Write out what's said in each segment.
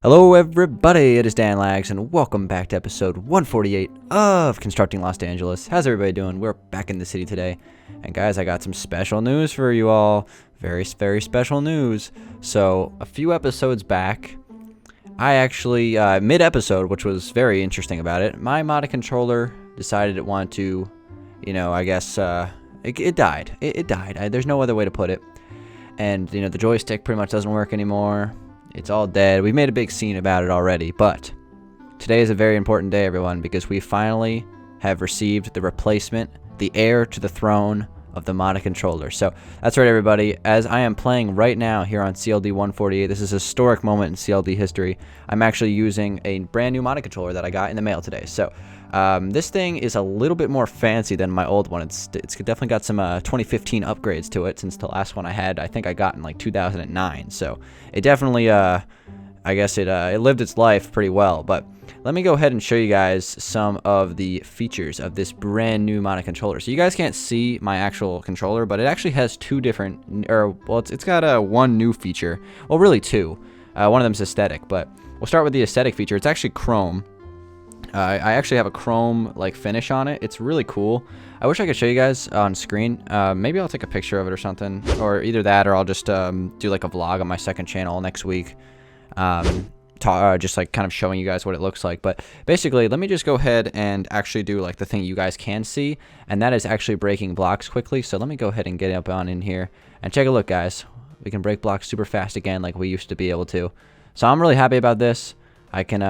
Hello everybody, it is Dangeles, and welcome back to episode 148 of Constructing Los Angeles. How's everybody doing? We're back in the city today, and guys, I got some special news for you all. Very special news. So, a few episodes back, I actually, mid-episode, which was very interesting about it, my modded controller decided it wanted to, I guess, it died. It died. There's no other way to put it. And, the joystick pretty much doesn't work anymore. It's all dead. We made a big scene about it already, but today is a very important day, everyone, because we finally have received the replacement, the heir to the throne of the modded controller. So that's right, everybody. As I am playing right now here on CLD 148, this is a historic moment in CLD history. I'm actually using a brand new modded controller that I got in the mail today. So this thing is a little bit more fancy than my old one. It's definitely got some 2015 upgrades to it, since the last one I had, I think I got in like 2009. So it definitely, I guess it lived its life pretty well. But let me go ahead and show you guys some of the features of this brand new modded controller. So you guys can't see my actual controller, but it actually has two different, it's got one new feature. Well, really two. One of them's aesthetic, but we'll start with the aesthetic feature. It's actually chrome. I actually have a chrome like finish on it. It's really cool. I wish I could show you guys on screen. Maybe I'll take a picture of it or something, or either that, or I'll just do like a vlog on my second channel next week. Just like kind of showing you guys what it looks like. But basically, let me just go ahead and actually do like the thing you guys can see, and that is actually breaking blocks quickly. So let me go ahead and get up on in here and take a look, guys. We can break blocks super fast again like we used to be able to. So I'm really happy about this. I can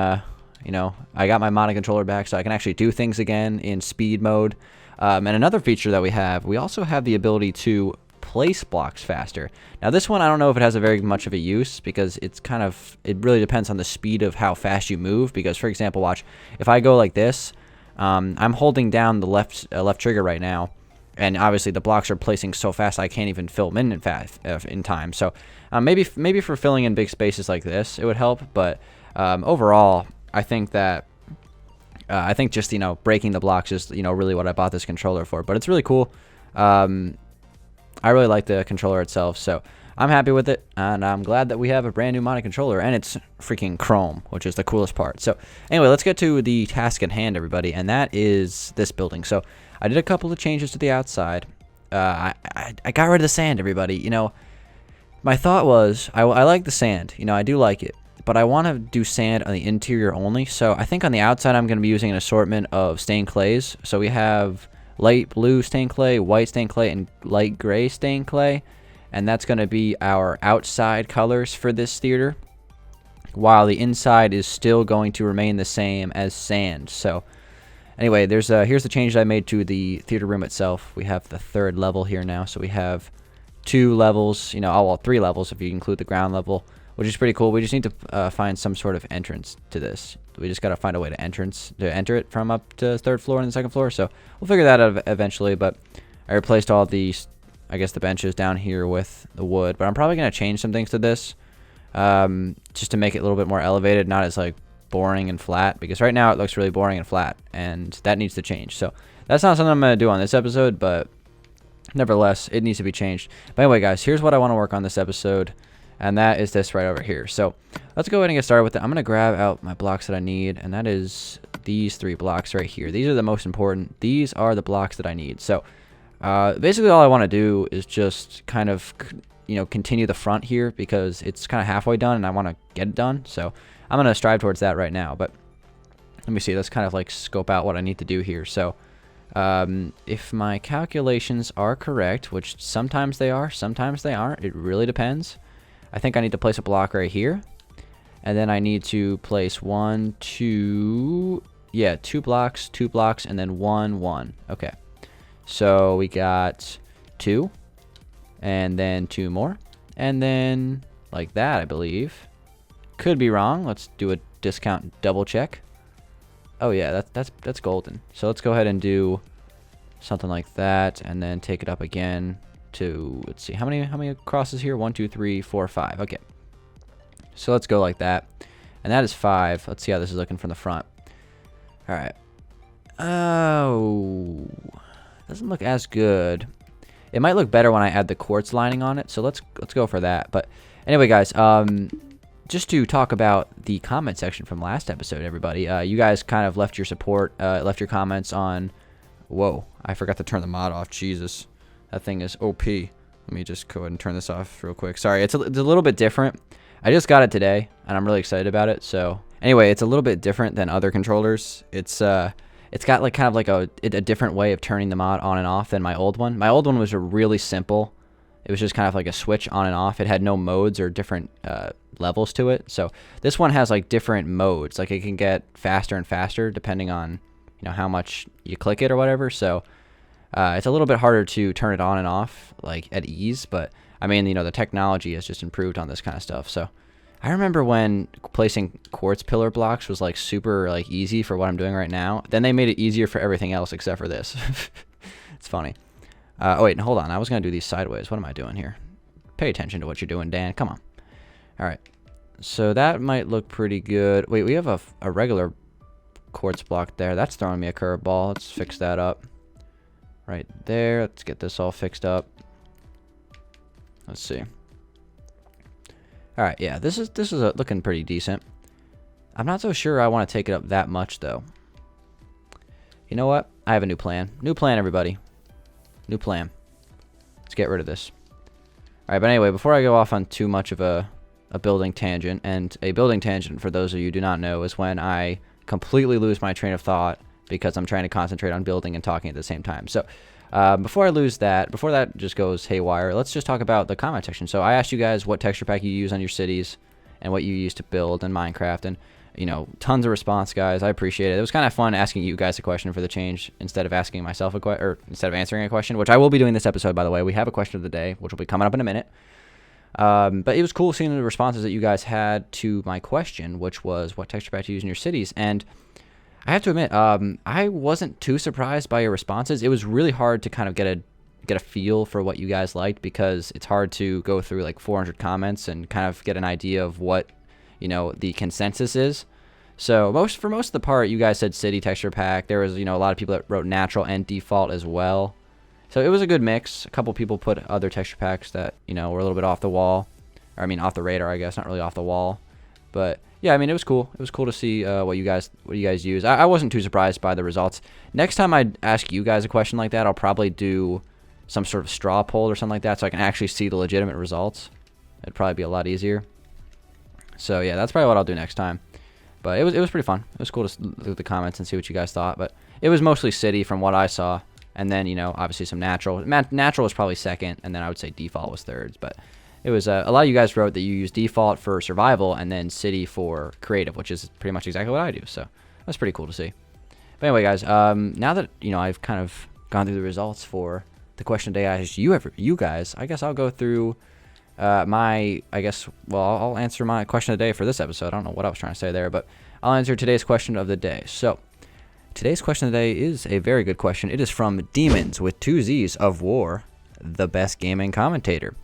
I got my modded controller back, so I can actually do things again in speed mode. And another feature that we also have the ability to place blocks faster. Now this one, I don't know if it has a very much of a use, because it really depends on the speed of how fast you move. Because, for example, watch, if I go like this, I'm holding down the left trigger right now, and obviously the blocks are placing so fast I can't even fill them in time. So maybe for filling in big spaces like this, it would help. But overall, I think that just breaking the blocks is really what I bought this controller for. But it's really cool. I really like the controller itself, so I'm happy with it, and I'm glad that we have a brand new modded controller, and it's freaking chrome, which is the coolest part. So anyway, let's get to the task at hand, everybody, and that is this building. So I did a couple of changes to the outside. I got rid of the sand, everybody. My thought was, I like the sand. I do like it, but I want to do sand on the interior only. So I think on the outside, I'm going to be using an assortment of stained clays. So we have light blue stained clay, white stained clay, and light gray stained clay. And that's going to be our outside colors for this theater, while the inside is still going to remain the same as sand. So anyway, here's the changes I made to the theater room itself. We have the third level here now. So we have 2 levels, well, 3 levels if you include the ground level, which is pretty cool. We just need to find some sort of entrance to this. We just got to find a way to enter it from up to the 3rd floor and the 2nd floor. So we'll figure that out eventually. But I replaced all these, I guess, the benches down here with the wood. But I'm probably going to change some things to this, just to make it a little bit more elevated, not as like boring and flat. Because right now it looks really boring and flat, and that needs to change. So that's not something I'm going to do on this episode, but nevertheless, it needs to be changed. But anyway, guys, here's what I want to work on this episode. And that is this right over here. So let's go ahead and get started with it. I'm going to grab out my blocks that I need, and that is these 3 blocks right here. These are the most important. These are the blocks that I need. So basically all I want to do is just kind of, continue the front here, because it's kind of halfway done and I want to get it done. So I'm going to strive towards that right now. But let me see. Let's kind of like scope out what I need to do here. So if my calculations are correct, which sometimes they are, sometimes they aren't, it really depends. I think I need to place a block right here, and then I need to place 2 blocks, 2 blocks, and then 1. Okay, so we got 2, and then 2 more, and then like that, I believe. Could be wrong. Let's do a discount double check. Oh yeah, that's golden. So let's go ahead and do something like that, and then take it up again to, let's see, how many crosses here? 1 2 3 4 5. Okay, so let's go like that, and that is 5. Let's see how this is looking from the front. All right. Oh, doesn't look as good. It might look better when I add the quartz lining on it, so let's go for that. But anyway, guys, just to talk about the comment section from last episode, everybody. You guys kind of left your support, left your comments on. Whoa, I forgot to turn the mod off. Jesus, that thing is OP. Let me just go ahead and turn this off real quick. Sorry, it's a little bit different. I just got it today, and I'm really excited about it. So anyway, it's a little bit different than other controllers. It's got like kind of like a different way of turning the mod on and off than my old one. My old one was really simple. It was just kind of like a switch on and off. It had no modes or different levels to it. So this one has like different modes. Like it can get faster and faster depending on how much you click it or whatever. So it's a little bit harder to turn it on and off like at ease. But I mean, the technology has just improved on this kind of stuff. So I remember when placing quartz pillar blocks was like super like easy for what I'm doing right now. Then they made it easier for everything else except for this. It's funny. Oh wait, hold on. I was gonna do these sideways. What am I doing here? Pay attention to what you're doing, Dan. Come on. All right. So that might look pretty good. Wait, we have a regular quartz block there. That's throwing me a curveball. Let's fix that up. Right there. Let's get this all fixed up. Let's see. All right, yeah, this is looking pretty decent. I'm not so sure I want to take it up that much though. You know what? I have a new plan. New plan, everybody. New plan. Let's get rid of this. All right, but anyway, before I go off on too much of a building tangent, and a building tangent, for those of you who do not know, is when I completely lose my train of thought because I'm trying to concentrate on building and talking at the same time. So before that just goes haywire, let's just talk about the comment section. So I asked you guys what texture pack you use on your cities and what you use to build in Minecraft, and tons of response, guys. I appreciate it. It was kind of fun asking you guys a question for the change instead of asking myself instead of answering a question, which I will be doing this episode, by the way. We have a question of the day, which will be coming up in a minute. But it was cool seeing the responses that you guys had to my question, which was what texture pack to use in your cities. And I have to admit, I wasn't too surprised by your responses. It was really hard to kind of get a feel for what you guys liked, because it's hard to go through like 400 comments and kind of get an idea of what the consensus is. So for most of the part, you guys said city texture pack. There was a lot of people that wrote natural and default as well. So it was a good mix. A couple people put other texture packs that were a little bit off the wall, or I mean off the radar, I guess, not really off the wall. But yeah, I mean, it was cool. It was cool to see what you guys use. I wasn't too surprised by the results. Next time I ask you guys a question like that, I'll probably do some sort of straw poll or something like that, so I can actually see the legitimate results. It'd probably be a lot easier. So yeah, that's probably what I'll do next time. But it was pretty fun. It was cool to look at the comments and see what you guys thought. But it was mostly city from what I saw, and then obviously some natural. Natural was probably second, and then I would say default was third. But it was a lot of you guys wrote that you use default for survival and then city for creative, which is pretty much exactly what I do. So that's pretty cool to see. But anyway, guys, now that I've kind of gone through the results for the question today, you guys, I guess I'll go through I'll answer my question of the day for this episode. I don't know what I was trying to say there, but I'll answer today's question of the day. So today's question of the day is a very good question. It is from Demons with 2 Z's of War, the best gaming commentator.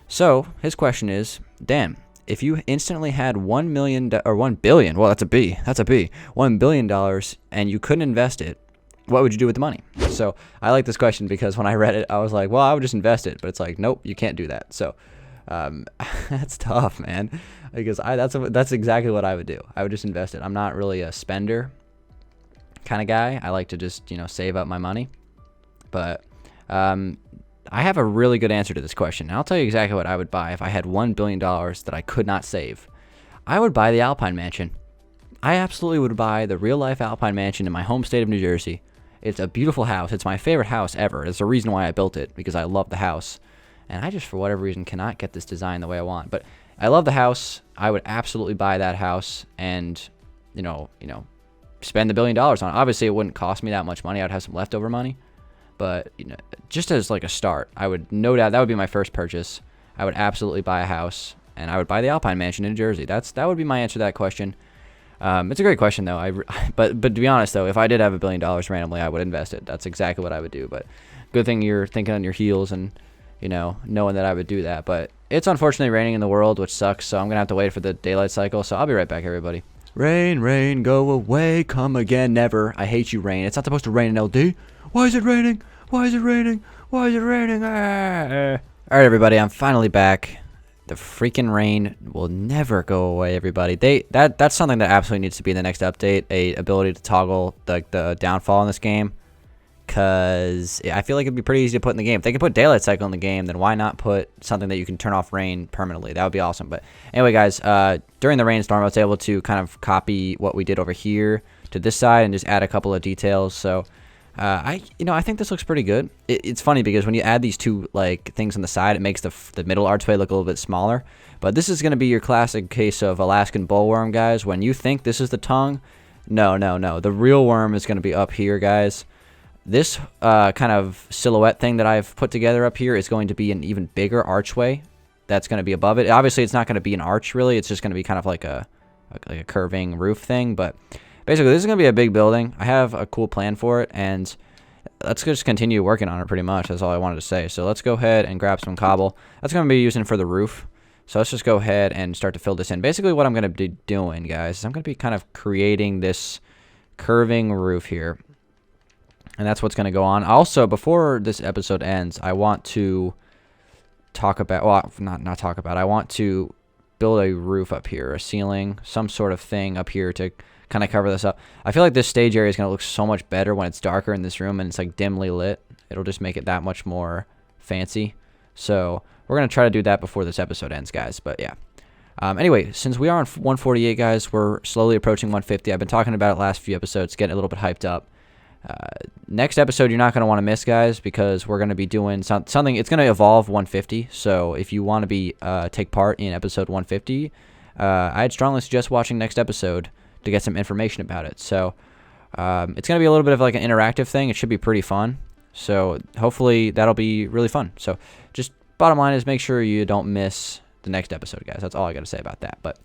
So his question is, Dan, if you instantly had $1 million or $1 billion, well, that's a B, $1 billion, and you couldn't invest it, what would you do with the money? So I like this question because when I read it, I was like, well, I would just invest it, but it's like, nope, you can't do that. So that's tough, man, because that's exactly what I would do. I would just invest it. I'm not really a spender kind of guy. I like to just save up my money, but I have a really good answer to this question. And I'll tell you exactly what I would buy if I had $1 billion that I could not save. I would buy the Alpine Mansion. I absolutely would buy the real-life Alpine Mansion in my home state of New Jersey. It's a beautiful house. It's my favorite house ever. It's the reason why I built it, because I love the house. And I just, for whatever reason, cannot get this design the way I want. But I love the house. I would absolutely buy that house and, spend the $1 billion on it. Obviously, it wouldn't cost me that much money. I'd have some leftover money. But, just as like a start, I would, no doubt, that would be my first purchase. I would absolutely buy a house, and I would buy the Alpine Mansion in New Jersey. That would be my answer to that question. It's a great question, though. But to be honest, though, if I did have $1 billion randomly, I would invest it. That's exactly what I would do. But good thing you're thinking on your heels and, knowing that I would do that. But it's unfortunately raining in the world, which sucks, so I'm going to have to wait for the daylight cycle. So I'll be right back, everybody. Rain, rain, go away, come again, never. I hate you, rain. It's not supposed to rain in LD. Why is it raining? Why is it raining? Why is it raining? Ah. All right, everybody, I'm finally back. The freaking rain will never go away, everybody. That's something that absolutely needs to be in the next update, a ability to toggle the downfall in this game. Because I feel like it'd be pretty easy to put in the game. If they can put daylight cycle in the game, then why not put something that you can turn off rain permanently? That would be awesome. But anyway, guys, during the rainstorm, I was able to kind of copy what we did over here to this side and just add a couple of details. So I think this looks pretty good. It's funny because when you add these two like things on the side, it makes the middle archway look a little bit smaller. But this is going to be your classic case of Alaskan bullworm, guys. When you think this is the tongue, no. The real worm is going to be up here, guys. This kind of silhouette thing that I've put together up here is going to be an even bigger archway that's going to be above it. Obviously, it's not going to be an arch, really. It's just going to be kind of like a curving roof thing. But basically, this is going to be a big building. I have a cool plan for it, and let's just continue working on it pretty much. That's all I wanted to say. So let's go ahead and grab some cobble. That's going to be using for the roof. So let's just go ahead and start to fill this in. Basically, what I'm going to be doing, guys, is I'm going to be kind of creating this curving roof here. And that's what's going to go on. Also, before this episode ends, I want to talk about, well, not talk about, I want to build a roof up here, a ceiling, some sort of thing up here to kind of cover this up. I feel like this stage area is going to look so much better when it's darker in this room and it's like dimly lit. It'll just make it that much more fancy. So we're going to try to do that before this episode ends, guys. But yeah. Anyway, since we are on 148, guys, we're slowly approaching 150. I've been talking about it last few episodes, getting a little bit hyped up. Next episode you're not going to want to miss, guys, because we're going to be doing something. It's going to evolve 150, so if you want to be take part in episode 150, I'd strongly suggest watching next episode to get some information about it. So it's going to be a little bit of like an interactive thing. It should be pretty fun, so hopefully that'll be really fun. So just bottom line is make sure you don't miss the next episode, guys. That's all I got to say about that. But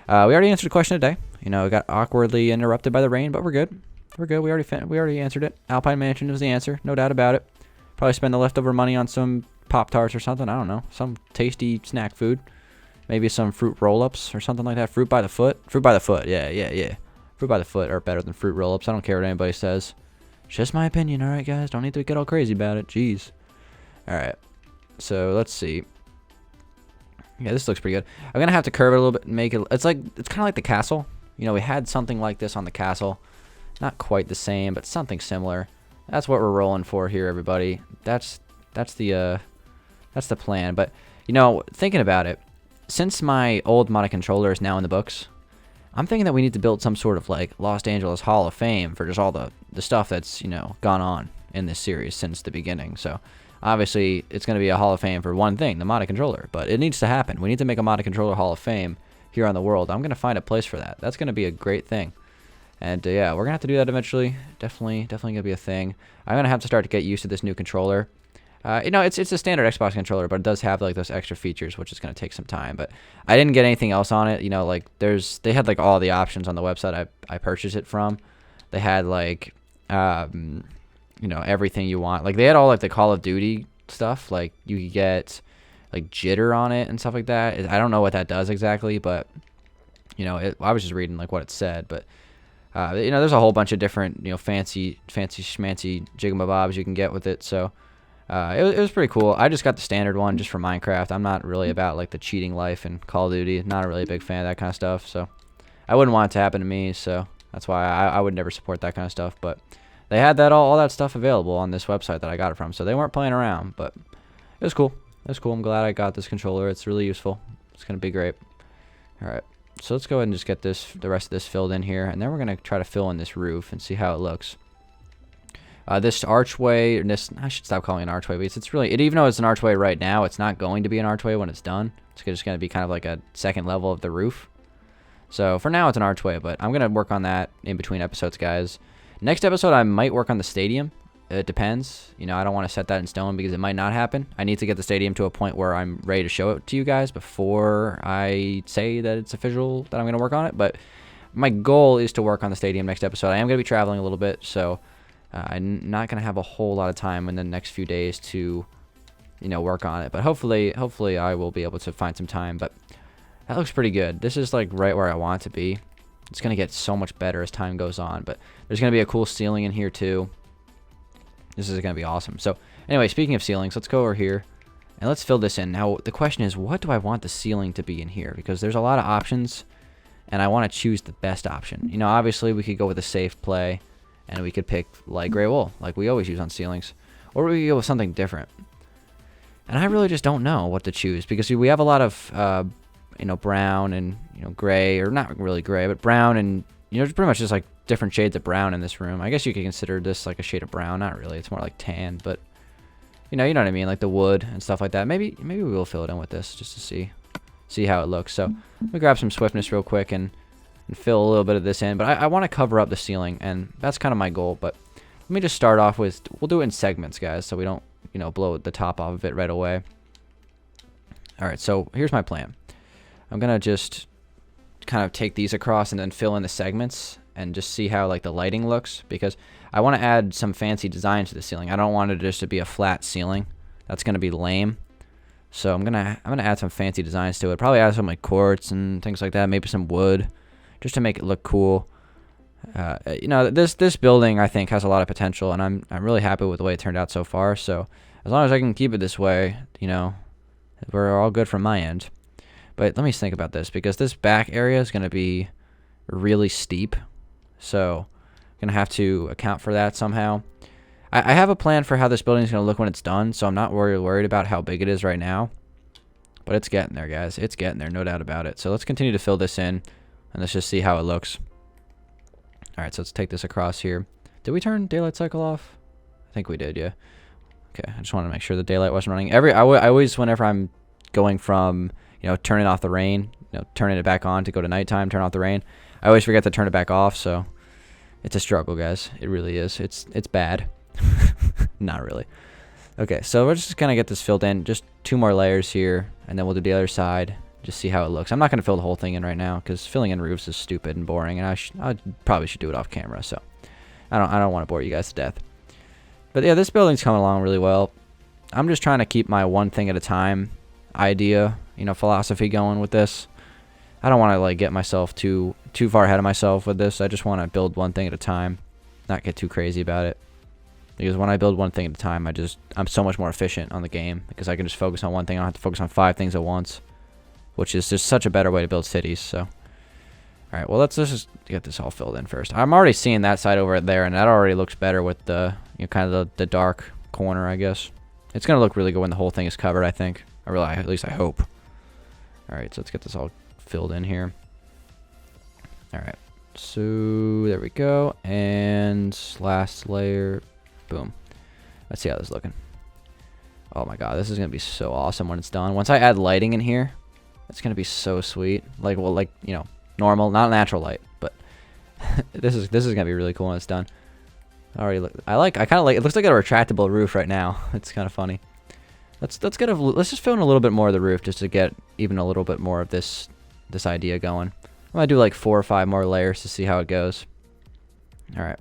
we already answered the question today. You know, it got awkwardly interrupted by the rain, but we're good. We're good. We already answered it. Alpine Mansion was the answer. No doubt about it. Probably spend the leftover money on some Pop-Tarts or something. I don't know. Some tasty snack food. Maybe some fruit roll-ups or something like that. Fruit by the foot. Fruit by the foot. Yeah. Fruit by the foot are better than fruit roll-ups. I don't care what anybody says. It's just my opinion, alright, guys? Don't need to get all crazy about it. Jeez. Alright. So, let's see. Yeah, this looks pretty good. I'm going to have to curve it a little bit and make it... It's kind of like the castle. You know, we had something like this on the castle. Not quite the same, but something similar. That's what we're rolling for here, everybody. That's the plan. But you know, thinking about it, since my old modded controller is now in the books, I'm thinking that we need to build some sort of like Los Angeles Hall of Fame for just all the stuff that's, you know, gone on in this series since the beginning. So obviously it's going to be a Hall of Fame for one thing, the modded controller, but it needs to happen. We need to make a modded controller Hall of Fame here on the world. I'm going to find a place for that. That's going to be a great thing. And yeah, we're going to have to do that eventually. Definitely going to be a thing. I'm going to have to start to get used to this new controller. You know, it's a standard Xbox controller, but it does have like those extra features, which is going to take some time. But I didn't get anything else on it. You know, like they had like all the options on the website I purchased it from. They had like, you know, everything you want. Like they had all like the Call of Duty stuff. Like you could get like jitter on it and stuff like that. I don't know what that does exactly, but you know, I was just reading like what it said, but. You know, there's a whole bunch of different, you know, fancy schmancy jigamabobs you can get with it. So it was pretty cool. I just got the standard one just for Minecraft. I'm not really about like the cheating life in Call of Duty. Not a really big fan of that kind of stuff. So I wouldn't want it to happen to me. So that's why I would never support that kind of stuff. But they had that all that stuff available on this website that I got it from. So they weren't playing around. But it was cool. It was cool. I'm glad I got this controller. It's really useful. It's gonna be great. All right. So let's go ahead and just get the rest of this filled in here, and then we're going to try to fill in this roof and see how it looks. This archway, I should stop calling it an archway, because it's really, even though it's an archway right now, it's not going to be an archway when it's done. It's just going to be kind of like a second level of the roof. So for now, it's an archway, but I'm going to work on that in between episodes, guys. Next episode, I might work on the stadium. It depends. You know, I don't want to set that in stone because it might not happen. I need to get the stadium to a point where I'm ready to show it to you guys before I say that it's official that I'm going to work on it. But my goal is to work on the stadium next episode. I am going to be traveling a little bit, so I'm not going to have a whole lot of time in the next few days to, you know, work on it. But hopefully I will be able to find some time. But that looks pretty good. This is like right where I want it to be. It's going to get so much better as time goes on. But there's going to be a cool ceiling in here too. This is going to be awesome. So anyway, speaking of ceilings, let's go over here And let's fill this in. Now, the question is, what do I want the ceiling to be in here? Because there's a lot of options, and I want to choose the best option. You know, obviously, we could go with a safe play, and we could pick light gray wool, like we always use on ceilings. Or we could go with something different. And I really just don't know what to choose, because we have a lot of, you know, brown and, you know, gray, or not really gray, but brown and, you know, pretty much just like different shades of brown in this room. I guess you could consider this like a shade of brown. Not really. It's more like tan, but you know what I mean, like the wood and stuff like that. Maybe we will fill it in with this just to see how it looks. So let me grab some swiftness real quick and fill a little bit of this in. But I want to cover up the ceiling, and that's kind of my goal. But let me just start off with, we'll do it in segments, guys, so we don't, you know, blow the top off of it right away. All right, so here's my plan. I'm gonna just kind of take these across and then fill in the segments and just see how like the lighting looks, because I want to add some fancy design to the ceiling. I don't want it just to be a flat ceiling. That's gonna be lame. So I'm gonna add some fancy designs to it. Probably add some like quartz and things like that. Maybe some wood, just to make it look cool. You know, this building I think has a lot of potential, and I'm really happy with the way it turned out so far. So as long as I can keep it this way, you know, we're all good from my end. But let me think about this, because this back area is gonna be really steep. So I'm gonna have to account for that somehow. I have a plan for how this building is gonna look when it's done, so I'm not worried about how big it is right now. But it's getting there, guys. It's getting there, no doubt about it. So let's continue to fill this in, and let's just see how it looks. All right, so let's take this across here. Did we turn daylight cycle off? I think we did, yeah. Okay, I just wanted to make sure the daylight wasn't running. I always, whenever I'm going from, you know, turning off the rain, you know, turning it back on to go to nighttime, turn off the rain, I always forget to turn it back off. So it's a struggle, guys. It really is. It's bad. Not really. Okay, so we're just gonna get this filled in. Just 2 more layers here, and then we'll do the other side. Just see how it looks. I'm not gonna fill the whole thing in right now, because filling in roofs is stupid and boring, and I probably should do it off camera. So I don't want to bore you guys to death. But yeah, this building's coming along really well. I'm just trying to keep my one thing at a time idea, you know, philosophy going with this. I don't want to like get myself too far ahead of myself with this. I just want to build one thing at a time, not get too crazy about it. Because when I build one thing at a time, I'm so much more efficient on the game, because I can just focus on one thing. I don't have to focus on 5 things at once, which is just such a better way to build cities. So, all right, well, let's just get this all filled in first. I'm already seeing that side over there, and that already looks better with the, you know, kind of the dark corner, I guess. It's gonna look really good when the whole thing is covered, I think. At least I hope. All right, so let's get this all filled in here. All right, so there we go, and last layer. Boom. Let's see how this is looking. Oh my god, this is gonna be so awesome when it's done. Once I add lighting in here, it's gonna be so sweet. Like, well, like, you know, normal, not natural light, but this is gonna be really cool when it's done. Already look. I kind of like. It looks like a retractable roof right now. It's kind of funny. Let's just fill in a little bit more of the roof, just to get even a little bit more of this idea going. I'm gonna do like 4 or 5 more layers to see how it goes. All right.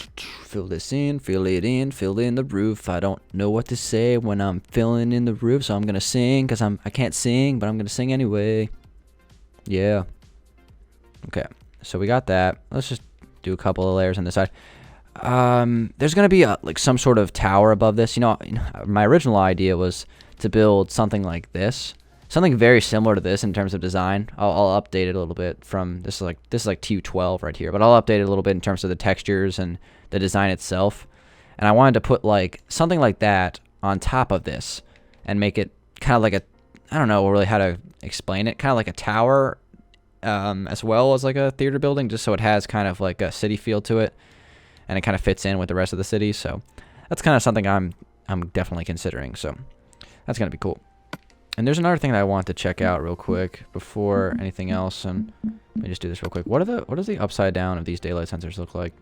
Fill this in, fill it in, fill in the roof. I don't know what to say when I'm filling in the roof, so I'm gonna sing, because I can't sing, but I'm gonna sing anyway. Yeah. Okay, so we got that. Let's just do a couple of layers on this side. There's gonna be like some sort of tower above this. You know, my original idea was to build something like this. Something very similar to this in terms of design. I'll update it a little bit from this is like TU12 right here, but I'll update it a little bit in terms of the textures and the design itself. And I wanted to put like something like that on top of this and make it kind of like a, I don't know really how to explain it, kind of like a tower, as well as like a theater building, just so it has kind of like a city feel to it, and it kind of fits in with the rest of the city. So that's kind of something I'm definitely considering. So that's gonna be cool. And there's another thing that I want to check out real quick before anything else, and let me just do this real quick. What does the upside down of these daylight sensors look like?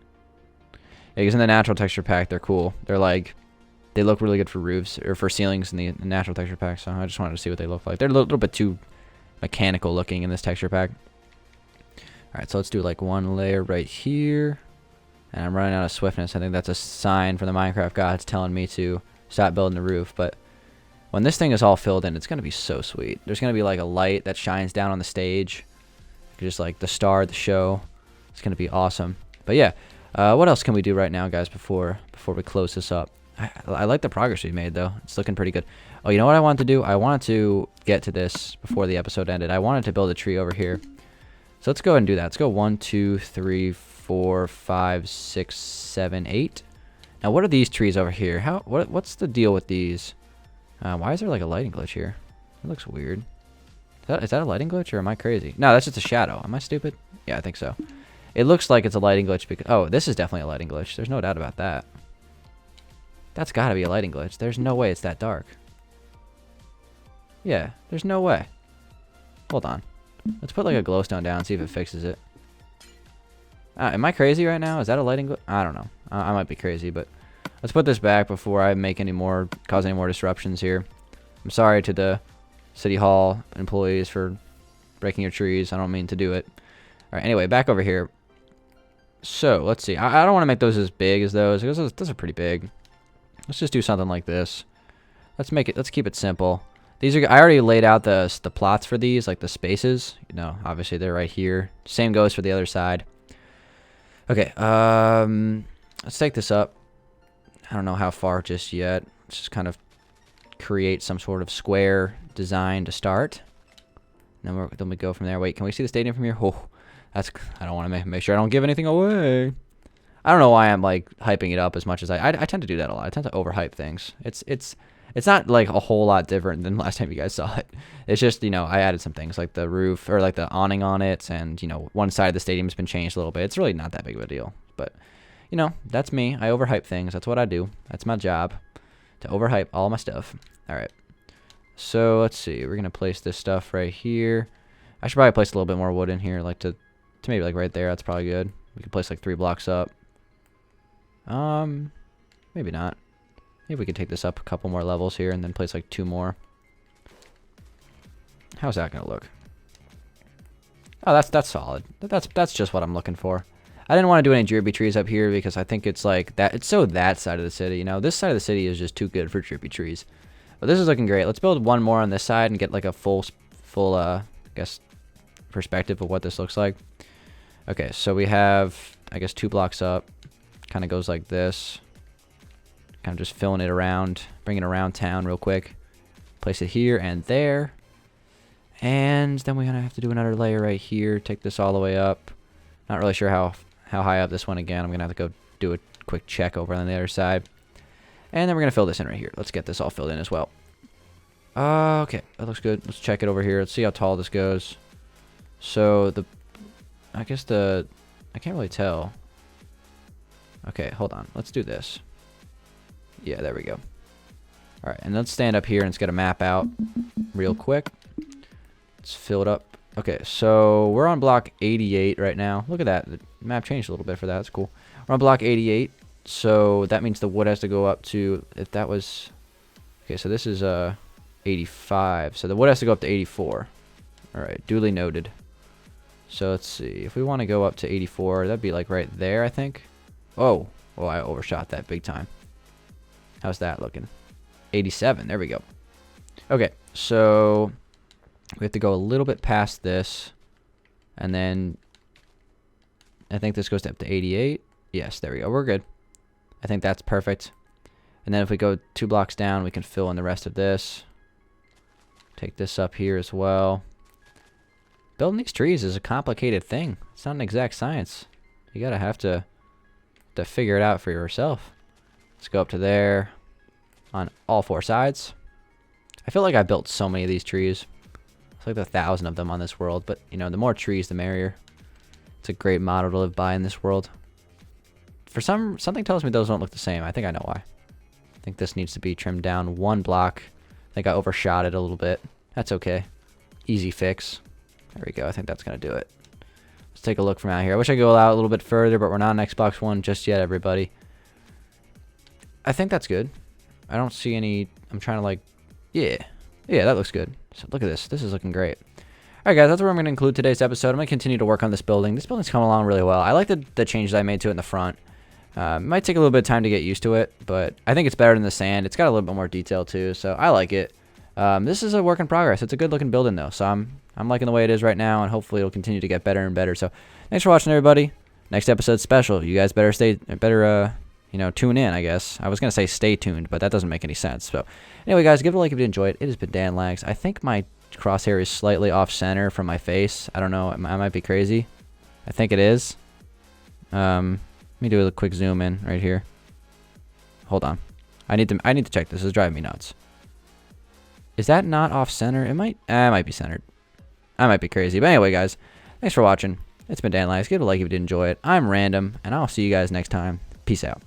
Yeah, because in the natural texture pack, they're cool. They look really good for roofs or for ceilings in the natural texture pack. So I just wanted to see what they look like. They're a little bit too mechanical looking in this texture pack. All right, so let's do like 1 layer right here, and I'm running out of swiftness. I think that's a sign from the Minecraft gods telling me to stop building the roof, but when this thing is all filled in, it's going to be so sweet. There's going to be like a light that shines down on the stage, just like the star of the show. It's going to be awesome. But yeah, what else can we do right now, guys, before we close this up? I like the progress we made, though. It's looking pretty good. Oh, you know what I wanted to do? I wanted to get to this before the episode ended. I wanted to build a tree over here. So let's go ahead and do that. Let's go 1, 2, 3, 4, 5, 6, 7, 8. Now, what are these trees over here? What's the deal with these? Why is there like a lighting glitch here? It looks weird. Is that a lighting glitch, or am I crazy? No, that's just a shadow. Am I stupid? Yeah, I think so. It looks like it's a lighting glitch because... Oh, this is definitely a lighting glitch. There's no doubt about that. That's got to be a lighting glitch. There's no way it's that dark. Yeah, there's no way. Hold on. Let's put like a glowstone down and see if it fixes it. Am I crazy right now? Is that a lighting glitch? I don't know. I might be crazy, but let's put this back before I make cause any more disruptions here. I'm sorry to the City Hall employees for breaking your trees. I don't mean to do it. All right, anyway, back over here. So, let's see. I don't want to make those as big as those, because those are pretty big. Let's just do something like this. Let's keep it simple. I already laid out the plots for these, like the spaces. You know, obviously they're right here. Same goes for the other side. Okay, let's take this up. I don't know how far just yet. Let's just kind of create some sort of square design to start. Then we go from there. Wait, can we see the stadium from here? Oh, I don't want to make sure I don't give anything away. I don't know why I'm like hyping it up as much as I tend to do that a lot. I tend to overhype things. It's not like a whole lot different than last time you guys saw it. It's just, you know, I added some things like the roof or like the awning on it, and, you know, one side of the stadium's been changed a little bit. It's really not that big of a deal, but, you know, that's me. I overhype things. That's what I do. That's my job, to overhype all my stuff. All right. So let's see. We're gonna place this stuff right here. I should probably place a little bit more wood in here, like to maybe like right there. That's probably good. We can place like 3 blocks up. Maybe not. Maybe we could take this up a couple more levels here and then place like 2 more. How's that gonna look? Oh, that's solid. That's just what I'm looking for. I didn't want to do any drippy trees up here because I think it's like that. It's so that side of the city, you know. This side of the city is just too good for drippy trees. But this is looking great. Let's build one more on this side and get like a full I guess perspective of what this looks like. Okay, so we have, I guess, 2 blocks up. Kind of goes like this. Kind of just filling it around, bringing it around town real quick. Place it here and there. And then we're going to have to do another layer right here. Take this all the way up. Not really sure how high up this one again. I'm going to have to go do a quick check over on the other side. And then we're going to fill this in right here. Let's get this all filled in as well. Okay, that looks good. Let's check it over here. Let's see how tall this goes. So I can't really tell. Okay, hold on. Let's do this. Yeah, there we go. All right, and let's stand up here and let's get a map out real quick. Let's fill it up. Okay, so we're on block 88 right now. Look at that. The map changed a little bit for that. That's cool. We're on block 88. So that means the wood has to go up to, if that was, okay, so this is 85. So the wood has to go up to 84. All right, duly noted. So let's see. If we want to go up to 84, that'd be like right there, I think. Oh, I overshot that big time. How's that looking? 87. There we go. Okay, so we have to go a little bit past this. And then I think this goes up to 88. Yes, there we go. We're good. I think that's perfect. And then if we go 2 blocks down, we can fill in the rest of this. Take this up here as well. Building these trees is a complicated thing. It's not an exact science. You gotta have to figure it out for yourself. Let's go up to there on all 4 sides. I feel like I built so many of these trees. It's like 1,000 of them on this world, but you know, the more trees, the merrier. It's a great motto to live by in this world. For something tells me those don't look the same. I think I know why. I think this needs to be trimmed down 1 block. I think I overshot it a little bit. That's okay. Easy fix. There we go. I think that's going to do it. Let's take a look from out here. I wish I could go out a little bit further, but we're not on Xbox One just yet, everybody. I think that's good. I don't see any... I'm trying to like... Yeah, that looks good. So look at this. This is looking great. Alright guys, that's where I'm going to conclude today's episode. I'm going to continue to work on this building. This building's coming along really well. I like the changes I made to it in the front. It might take a little bit of time to get used to it, but I think it's better than the sand. It's got a little bit more detail too, so I like it. This is a work in progress. It's a good looking building though, so I'm liking the way it is right now, and hopefully it'll continue to get better and better. So thanks for watching, everybody. Next episode's special. You guys better tune in, I guess. I was going to say stay tuned, but that doesn't make any sense. So, anyway, guys, give it a like if you enjoyed. It has been Dan Lags. I think my crosshair is slightly off center from my face. I don't know. I might be crazy. I think it is. Let me do a quick zoom in right here. Hold on. I need to check this. It's driving me nuts. Is that not off center? It might be centered. I might be crazy. But anyway, guys, thanks for watching. It's been Dan Lags. Give it a like if you did enjoy it. I'm Random, and I'll see you guys next time. Peace out.